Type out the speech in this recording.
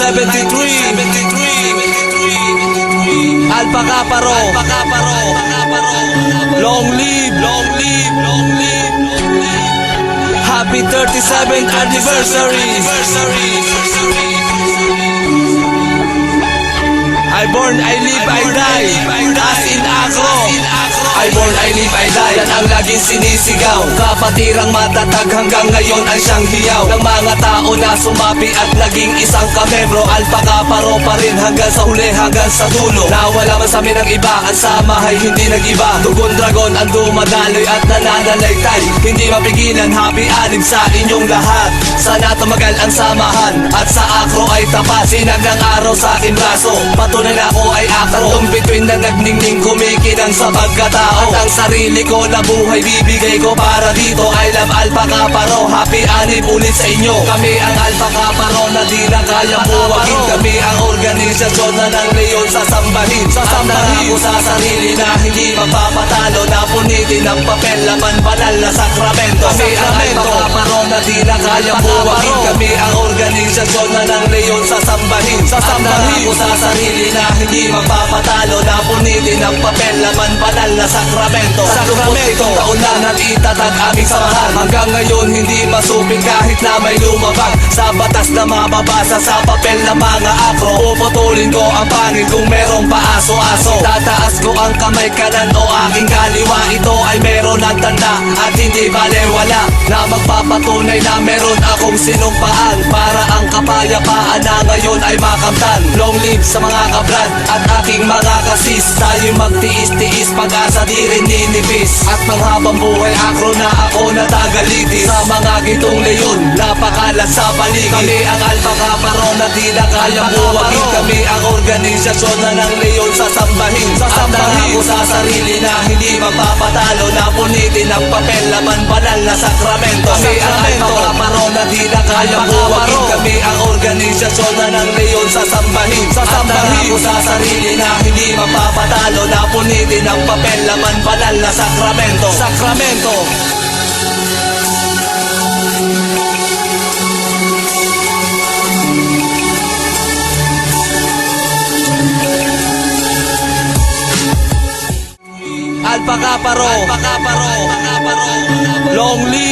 Alpha Kaparo, long live, long live, long live. Happy 37th anniversary. I born, I live, I die, as in Agro. I born, I live, I die, yan ang laging sinisigaw. Kapatirang matatag hanggang ngayon ang siyang hiyaw ng mga tao na sumapi at naging isang kamembro. Alpha Kaparo pa rin hanggang sa huli, hanggang sa dulo. Nawala man sa amin ang iba, ang sama ay hindi nag-iba. Dugon dragon ang dumadaloy at nananalaytay, hindi mapigilan. Happy anib sa inyong lahat, sana tumagal ang samahan at sa Akro ay tapat. Sinag ng araw sa aking braso, patunay na ako ay Akro. Tatlong bituin na nagningning, kumikinang sa pagkatao. At ang sarili ko na buhay bibigay ko para dito. I love Alpha Kaparo, happy anib ulit sa inyo. Kami ang Alpha Kaparo na di na kayang buwagin. Kami ang organisasyon na ng leon sasambahin. Sasambahin ko sa sarili na hindi mapapatalo, na punitin ang papel, laman banal na sakramento. Kami ang Alpha Kaparo na di na kayang buwagin. Kami ang organisasyon na ng leon sasambahin. Sasambahin ko sa sarili na hindi mapapatalo, na punitin ang papel, laman banal na sakramento. Sa 27 taon na nang itatag aming samahan, hanggang ngayon hindi masupin kahit na may lumabag sa batas na mababasa sa papel na mga Akro. Puputulin ko ang pangil kung merong paaso-aso. Tataas ko ang kamay kanan o aking kaliwa, ito ay meron ng tanda at hindi balewala, na magpapatunay na meron akong sinumpaan para ang kapayapaan na ngayon ay makamtan. Long live sa mga kabrad at aking mga kasis, tayo magtiis-tiis, pag-asa di rin ninipis, at manghabang buhay Akro na ako na tagalitis. Sa mga gitong leyon, napakalat sa paligid. Kami ang Alpha Kaparo na di na kayang buwagin. Kami ang organisasyon na ng leyon sasambahin. Sasambahin ko sa sarili na hindi mapapatalo, na punitin ang papel, laman banal na sakramento. Kami ang Alpha Kaparo na di na kayang buwagin. Kami ang organisasyon na ng leyon sasambahin. Sasambahin ko sa sarili na hindi mapapatalo, na punitin ang papel, laman banal na sakramento. Sakramento. Alpha Kaparo, long live.